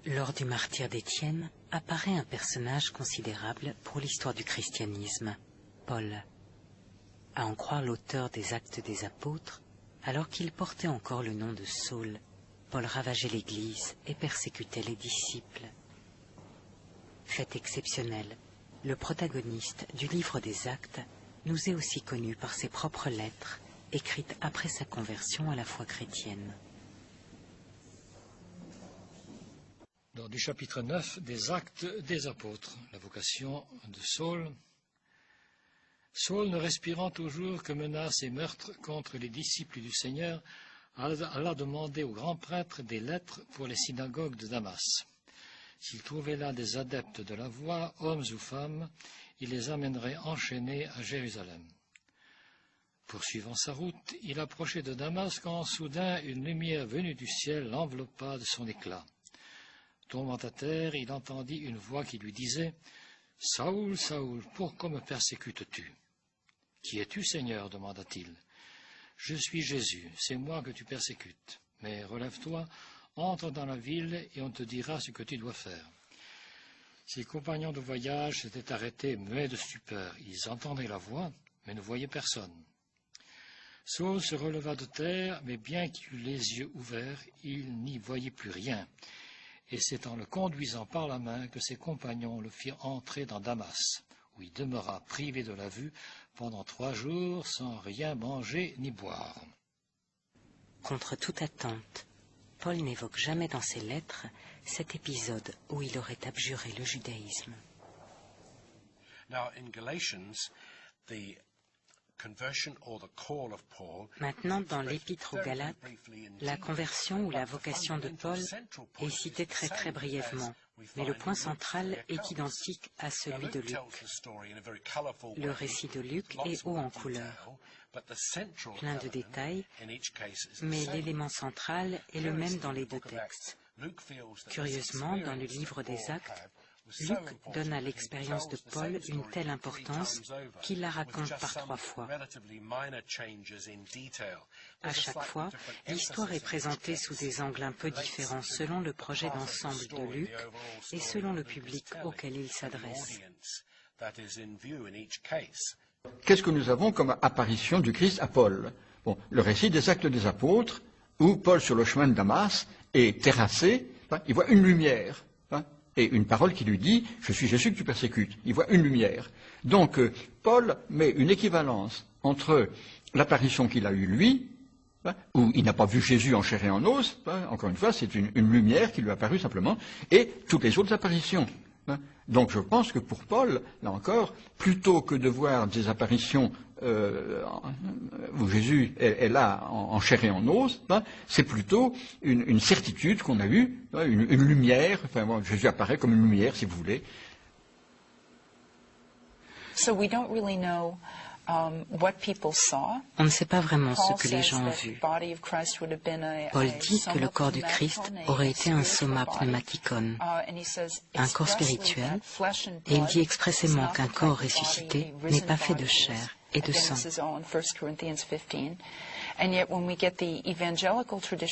Lors du martyre d'Étienne, apparaît un personnage considérable pour l'histoire du christianisme, Paul. À en croire l'auteur des Actes des Apôtres, alors qu'il portait encore le nom de Saul, Paul ravageait l'Église et persécutait les disciples. Fait exceptionnel, le protagoniste du livre des Actes nous est aussi connu par ses propres lettres, écrites après sa conversion à la foi chrétienne. Dans du chapitre 9 des Actes des Apôtres, la vocation de Saul. Saul, ne respirant toujours que menaces et meurtres contre les disciples du Seigneur, alla demander au grand prêtre des lettres pour les synagogues de Damas. S'il trouvait là des adeptes de la voie, hommes ou femmes, il les amènerait enchaînés à Jérusalem. Poursuivant sa route, il approchait de Damas quand soudain une lumière venue du ciel l'enveloppa de son éclat. Tombant à terre, il entendit une voix qui lui disait « Saoul, Saoul, pourquoi me persécutes-tu » ?« Qui es-tu, Seigneur » demanda-t-il. « Je suis Jésus, c'est moi que tu persécutes. Mais relève-toi, entre dans la ville et on te dira ce que tu dois faire. » Ses compagnons de voyage s'étaient arrêtés muets de stupeur. Ils entendaient la voix, mais ne voyaient personne. Saul se releva de terre, mais bien qu'il eût les yeux ouverts, il n'y voyait plus rien. Et c'est en le conduisant par la main que ses compagnons le firent entrer dans Damas, où il demeura privé de la vue pendant 3 jours sans rien manger ni boire. Contre toute attente, Paul n'évoque jamais dans ses lettres cet épisode où il aurait abjuré le judaïsme. Maintenant, dans l'Épître aux Galates, la conversion ou la vocation de Paul est citée très très brièvement, mais le point central est identique à celui de Luc. Le récit de Luc est haut en couleur, plein de détails, mais l'élément central est le même dans les 2 textes. Curieusement, dans le livre des Actes, Luc donne à l'expérience de Paul une telle importance qu'il la raconte par 3 fois. À chaque fois, l'histoire est présentée sous des angles un peu différents selon le projet d'ensemble de Luc et selon le public auquel il s'adresse. Qu'est-ce que nous avons comme apparition du Christ à Paul ? Le récit des Actes des Apôtres, où Paul, sur le chemin de Damas, est terrassé, il voit une lumière. Et une parole qui lui dit « Je suis Jésus que tu persécutes ». Il voit une lumière. Donc, Paul met une équivalence entre l'apparition qu'il a eue lui, où il n'a pas vu Jésus en chair et en os, encore une fois, c'est une lumière qui lui a apparu simplement, et toutes les autres apparitions. Donc, je pense que pour Paul, là encore, plutôt que de voir des apparitions où Jésus est là en chair et en os, c'est plutôt une certitude qu'on a eue, une lumière, Jésus apparaît comme une lumière, si vous voulez. On ne sait pas vraiment ce que les gens ont vu. Paul dit que le corps du Christ aurait été un soma pneumatikon, un corps spirituel, et il dit expressément qu'un corps ressuscité n'est pas fait de chair et de sang.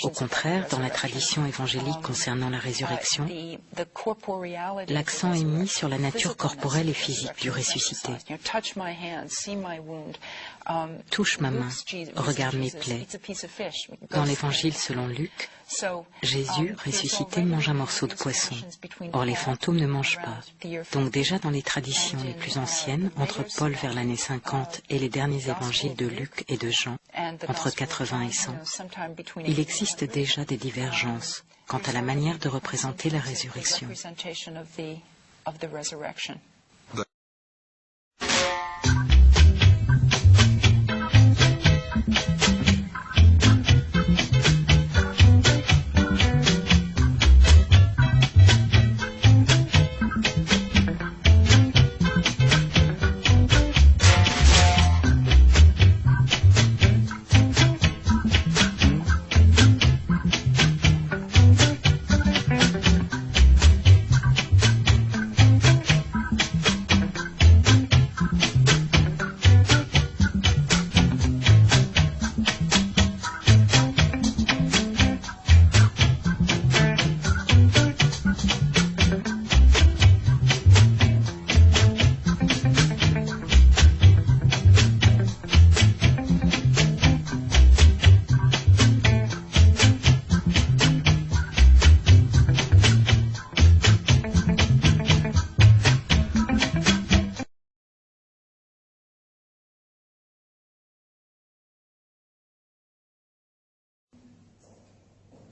Au contraire, dans la tradition évangélique concernant la résurrection, l'accent est mis sur la nature corporelle et physique du ressuscité. Touche ma main, regarde mes plaies. Dans l'évangile selon Luc, Jésus, ressuscité, mange un morceau de poisson. Or, les fantômes ne mangent pas. Donc déjà dans les traditions les plus anciennes, entre Paul vers l'année 50 et les derniers évangiles de Luc et de Jean, entre 80 et 100, il existe déjà des divergences quant à la manière de représenter la résurrection.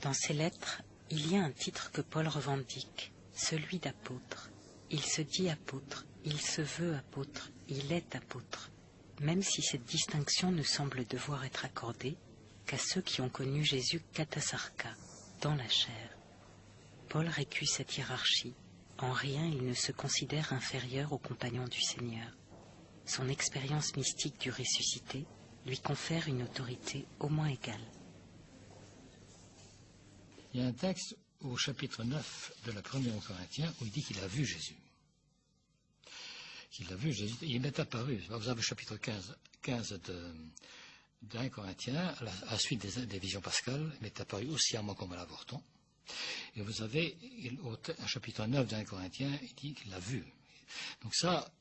Dans ses lettres, il y a un titre que Paul revendique, celui d'apôtre. Il se dit apôtre, il se veut apôtre, il est apôtre, même si cette distinction ne semble devoir être accordée qu'à ceux qui ont connu Jésus katasarka, dans la chair. Paul récuse cette hiérarchie. En rien il ne se considère inférieur aux compagnons du Seigneur. Son expérience mystique du ressuscité lui confère une autorité au moins égale. Il y a un texte au chapitre 9 de la première aux Corinthiens où il dit qu'il a vu Jésus. Qu'il a vu Jésus, il m'est apparu. Vous avez le chapitre 15 d'1 Corinthiens, à la suite des visions pascales, il m'est apparu aussi à moi comme à l'avorton. Et vous avez, au chapitre 9 d'1 Corinthiens, il dit qu'il l'a vu. Donc ça,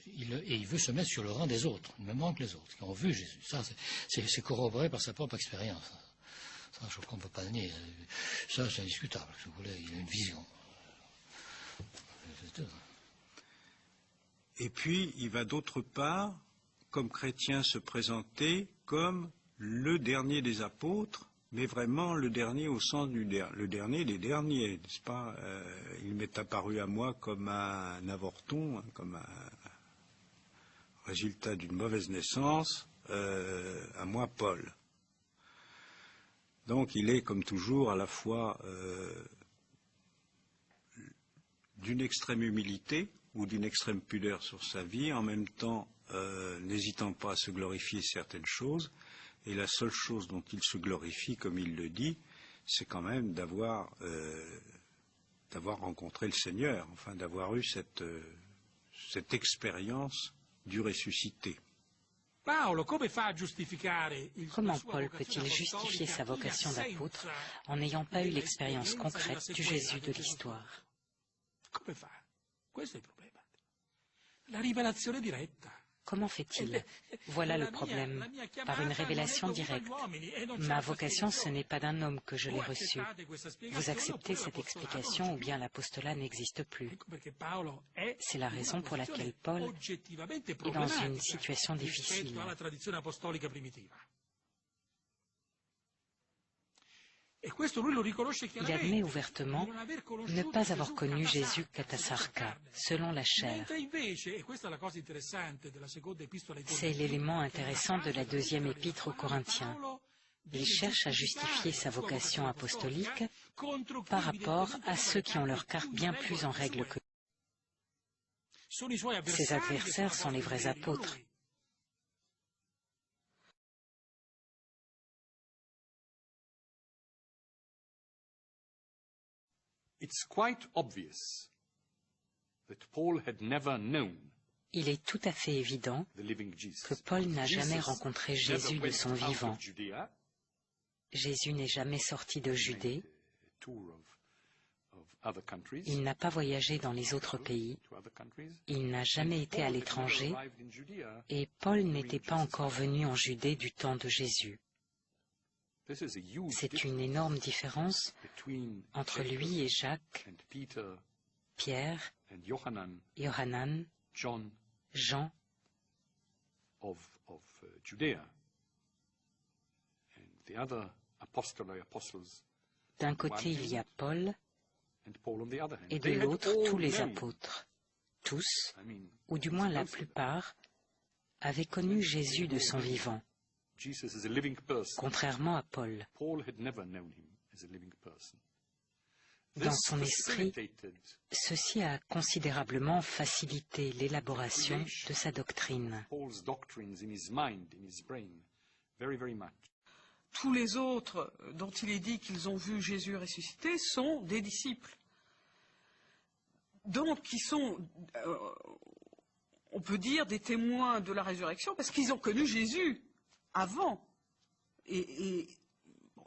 il veut se mettre sur le rang des autres, il me manque les autres, qui ont vu Jésus. Ça, c'est corroboré par sa propre expérience. Ça, je crois qu'on ne peut pas le nier. Ça, c'est indiscutable, si vous voulez, il a une vision. Et puis, il va d'autre part, comme chrétien, se présenter comme le dernier des apôtres, mais vraiment le dernier au sens le dernier des derniers, n'est-ce pas? Il m'est apparu à moi comme un avorton, comme un résultat d'une mauvaise naissance, à moi, Paul. Donc, il est, comme toujours, à la fois d'une extrême humilité ou d'une extrême pudeur sur sa vie, en même temps n'hésitant pas à se glorifier certaines choses, et la seule chose dont il se glorifie, comme il le dit, c'est quand même d'avoir rencontré le Seigneur, enfin d'avoir eu cette expérience du ressuscité. Comment Paul peut-il justifier sa vocation d'apôtre en n'ayant pas eu l'expérience concrète du Jésus de l'histoire? Comment fait-il? Voilà le problème. Par une révélation directe. Ma vocation, ce n'est pas d'un homme que je l'ai reçue. Vous acceptez cette explication ou bien l'apostolat n'existe plus. C'est la raison pour laquelle Paul est dans une situation difficile. Il admet ouvertement ne pas avoir connu Jésus katasarka, selon la chair. C'est l'élément intéressant de la deuxième épître aux Corinthiens. Il cherche à justifier sa vocation apostolique par rapport à ceux qui ont leur carte bien plus en règle que lui. Ses adversaires sont les vrais apôtres. It's quite obvious that Paul had never known Il est tout à fait évident que Paul n'a jamais rencontré Jésus de son vivant. Jésus n'est jamais sorti de Judée. Il n'a pas voyagé dans les autres pays. Il n'a jamais été à l'étranger. Et Paul n'était pas encore venu en Judée du temps de Jésus. C'est une énorme différence entre lui et Jacques, Pierre, Yohanan, Jean, d'un côté il y a Paul, et de l'autre tous les apôtres. Tous, ou du moins la plupart, avaient connu Jésus de son vivant. Contrairement à Paul. Dans son esprit, ceci a considérablement facilité l'élaboration de sa doctrine. Tous les autres dont il est dit qu'ils ont vu Jésus ressuscité sont des disciples. Donc, qui sont, on peut dire, des témoins de la résurrection parce qu'ils ont connu Jésus avant. Et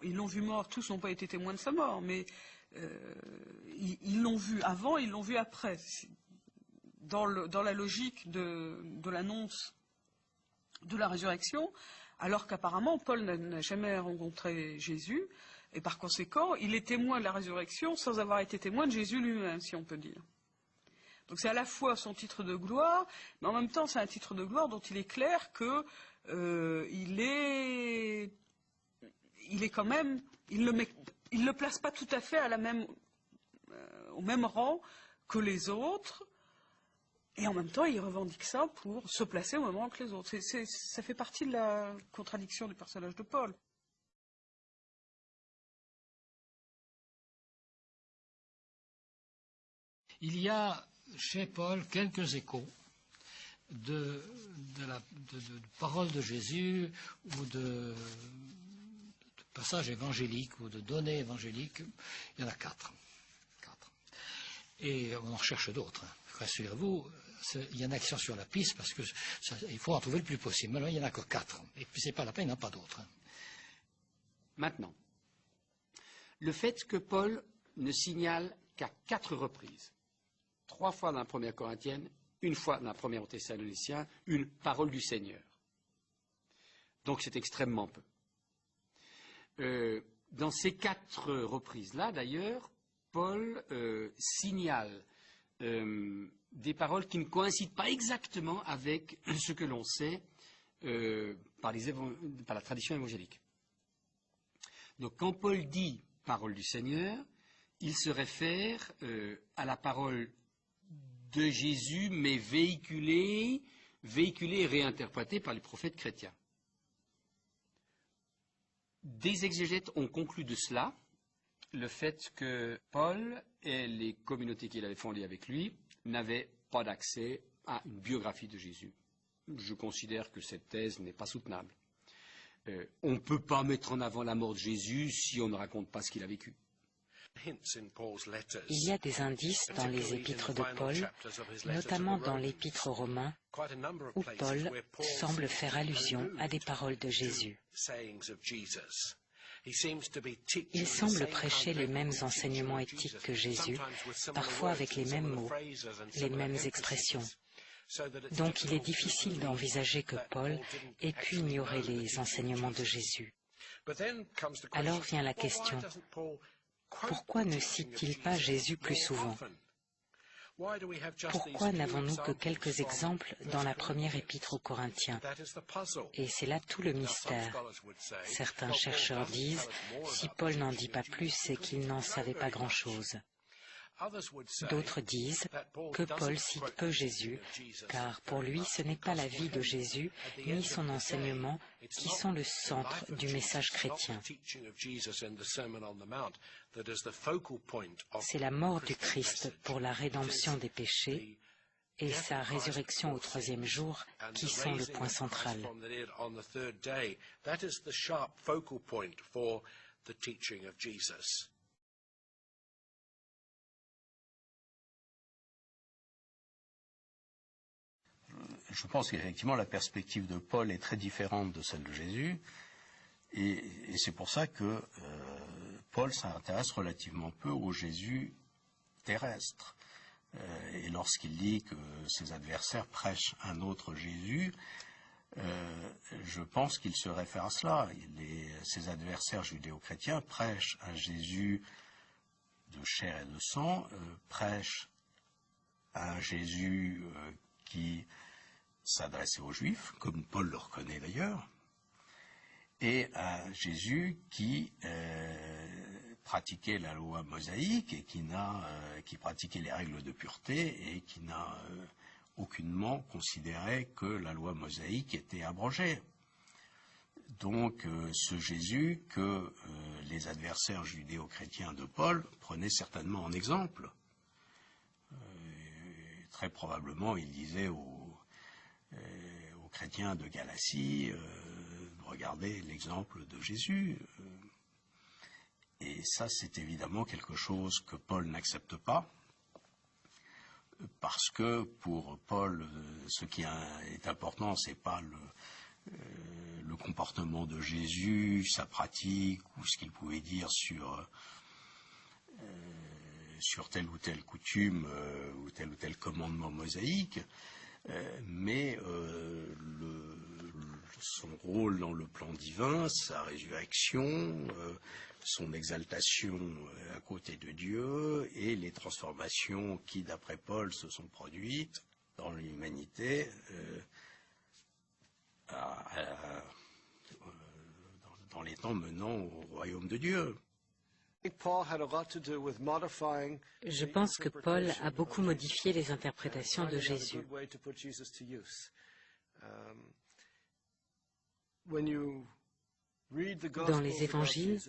ils l'ont vu mort, tous n'ont pas été témoins de sa mort, mais ils l'ont vu avant, ils l'ont vu après. Dans la logique de l'annonce de la résurrection, alors qu'apparemment Paul n'a jamais rencontré Jésus, et par conséquent, il est témoin de la résurrection sans avoir été témoin de Jésus lui-même, si on peut dire. Donc c'est à la fois son titre de gloire, mais en même temps c'est un titre de gloire dont il est clair que il il est quand même, il le place pas tout à fait à au même rang que les autres, et en même temps il revendique ça pour se placer au même rang que les autres. Ça fait partie de la contradiction du personnage de Paul. Il y a chez Paul quelques échos de paroles de Jésus ou de passages évangéliques ou de données évangéliques. Il y en a quatre. Et on en recherche d'autres. Rassurez-vous, il y en a qui sont sur la piste parce qu'il faut en trouver le plus possible. Mais là, il n'y en a que 4. Et puis, c'est pas la peine, il n'y en a pas d'autres. Maintenant, le fait que Paul ne signale qu'à 4 reprises, 3 fois dans la première Corinthienne, 1 fois dans la première aux Thessaloniciens, une parole du Seigneur. Donc c'est extrêmement peu. Dans ces 4 reprises-là, d'ailleurs, Paul signale des paroles qui ne coïncident pas exactement avec ce que l'on sait par la tradition évangélique. Donc quand Paul dit « parole du Seigneur », il se réfère à la parole de Jésus, mais véhiculée et réinterprétée par les prophètes chrétiens. Des exégètes ont conclu de cela le fait que Paul et les communautés qu'il avait fondées avec lui n'avaient pas d'accès à une biographie de Jésus. Je considère que cette thèse n'est pas soutenable. On ne peut pas mettre en avant la mort de Jésus si on ne raconte pas ce qu'il a vécu. Il y a des indices dans les épîtres de Paul, notamment dans l'épître aux Romains, où Paul semble faire allusion à des paroles de Jésus. Il semble prêcher les mêmes enseignements éthiques que Jésus, parfois avec les mêmes mots, les mêmes expressions. Donc il est difficile d'envisager que Paul ait pu ignorer les enseignements de Jésus. Alors vient la question, pourquoi ne cite-t-il pas Jésus plus souvent? Pourquoi n'avons-nous que quelques exemples dans la première épître aux Corinthiens? Et c'est là tout le mystère. Certains chercheurs disent, si Paul n'en dit pas plus, c'est qu'il n'en savait pas grand-chose. D'autres disent que Paul cite peu Jésus, car pour lui ce n'est pas la vie de Jésus ni son enseignement qui sont le centre du message chrétien. C'est la mort du Christ pour la rédemption des péchés et sa résurrection au 3e jour qui sont le point central. Je pense qu'effectivement la perspective de Paul est très différente de celle de Jésus, et c'est pour ça que Paul s'intéresse relativement peu au Jésus terrestre. Et lorsqu'il dit que ses adversaires prêchent un autre Jésus, je pense qu'il se réfère à cela. Ses adversaires judéo-chrétiens prêchent un Jésus de chair et de sang, prêchent un Jésus qui s'adressait aux Juifs, comme Paul le reconnaît d'ailleurs, et un Jésus qui pratiquait la loi mosaïque et qui pratiquait les règles de pureté et qui n'a aucunement considéré que la loi mosaïque était abrogée. Donc ce Jésus que les adversaires judéo-chrétiens de Paul prenaient certainement en exemple. Très probablement, il disait aux chrétiens de Galatie, regardez l'exemple de Jésus. Et ça, c'est évidemment quelque chose que Paul n'accepte pas, parce que pour Paul, ce qui est important, c'est pas le comportement de Jésus, sa pratique, ou ce qu'il pouvait dire sur telle ou telle coutume ou tel commandement mosaïque, mais son rôle dans le plan divin, sa résurrection, son exaltation à côté de Dieu et les transformations qui, d'après Paul, se sont produites dans dans les temps menant au royaume de Dieu. Je pense que Paul a beaucoup modifié les interprétations de Jésus. Dans les évangiles,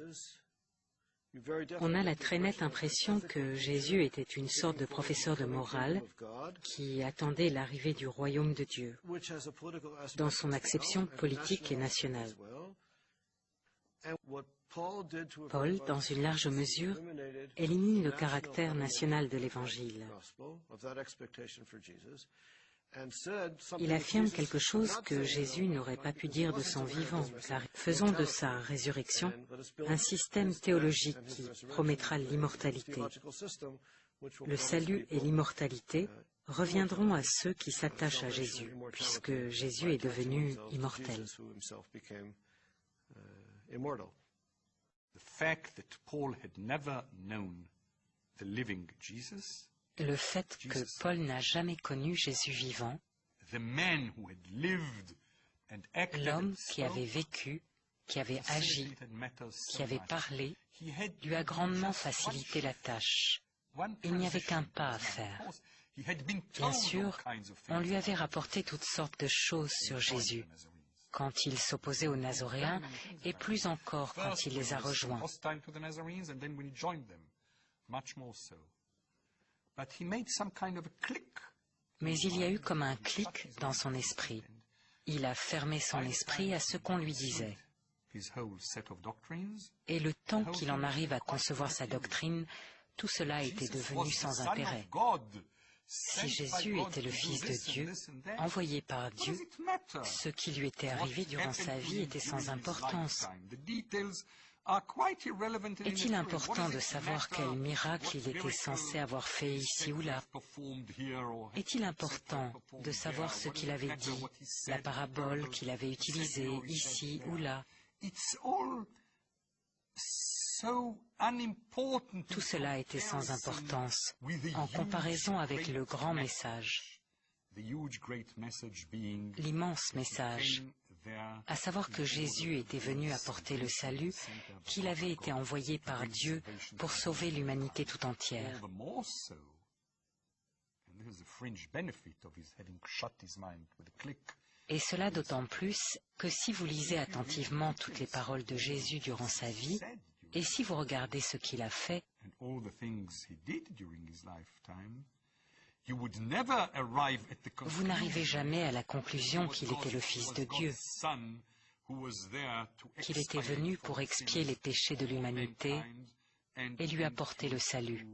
on a la très nette impression que Jésus était une sorte de professeur de morale qui attendait l'arrivée du royaume de Dieu, dans son acception politique et nationale. Paul, dans une large mesure, élimine le caractère national de l'Évangile. Il affirme quelque chose que Jésus n'aurait pas pu dire de son vivant, car faisons de sa résurrection un système théologique qui promettra l'immortalité. Le salut et l'immortalité reviendront à ceux qui s'attachent à Jésus, puisque Jésus est devenu immortel. Le fait que Paul n'a jamais connu Jésus vivant, l'homme qui avait vécu, qui avait agi, qui avait parlé, lui a grandement facilité la tâche. Il n'y avait qu'un pas à faire. Bien sûr, on lui avait rapporté toutes sortes de choses sur Jésus, quand il s'opposait aux Nazoréens, et plus encore quand il les a rejoints. Mais il y a eu comme un clic dans son esprit. Il a fermé son esprit à ce qu'on lui disait. Et le temps qu'il en arrive à concevoir sa doctrine, tout cela était devenu sans intérêt. Si Jésus était le Fils de Dieu, envoyé par Dieu, ce qui lui était arrivé durant sa vie était sans importance. Est-il important de savoir quel miracle il était censé avoir fait ici ou là? Est-il important de savoir ce qu'il avait dit, la parabole qu'il avait utilisée ici ou là? Tout cela était sans importance en comparaison avec le grand message, l'immense message, à savoir que Jésus était venu apporter le salut, qu'il avait été envoyé par Dieu pour sauver l'humanité tout entière. Et cela d'autant plus que si vous lisez attentivement toutes les paroles de Jésus durant sa vie, et si vous regardez ce qu'il a fait, vous n'arrivez jamais à la conclusion qu'il était le Fils de Dieu, qu'il était venu pour expier les péchés de l'humanité et lui apporter le salut.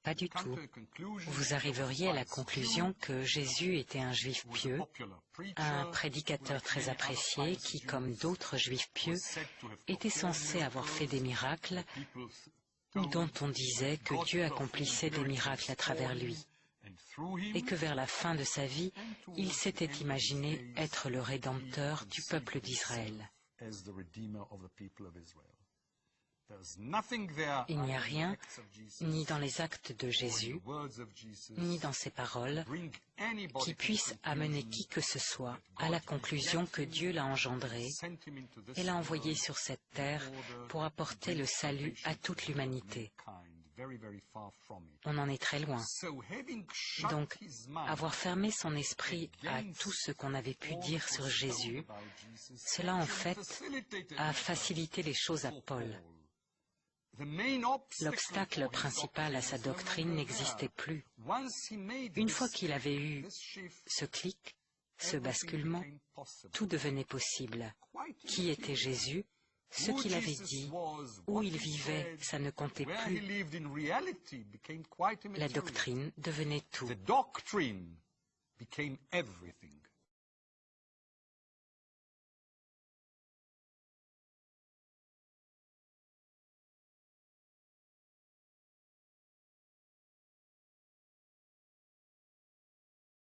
Pas du tout. Vous arriveriez à la conclusion que Jésus était un juif pieux, un prédicateur très apprécié qui, comme d'autres juifs pieux, était censé avoir fait des miracles ou dont on disait que Dieu accomplissait des miracles à travers lui, et que vers la fin de sa vie, il s'était imaginé être le Rédempteur du peuple d'Israël. Il n'y a rien, ni dans les actes de Jésus, ni dans ses paroles, qui puisse amener qui que ce soit à la conclusion que Dieu l'a engendré et l'a envoyé sur cette terre pour apporter le salut à toute l'humanité. On en est très loin. Donc, avoir fermé son esprit à tout ce qu'on avait pu dire sur Jésus, cela en fait a facilité les choses à Paul. L'obstacle principal à sa doctrine n'existait plus. Une fois qu'il avait eu ce clic, ce basculement, tout devenait possible. Qui était Jésus? Ce qu'il avait dit, où il vivait, ça ne comptait plus. La doctrine devenait tout.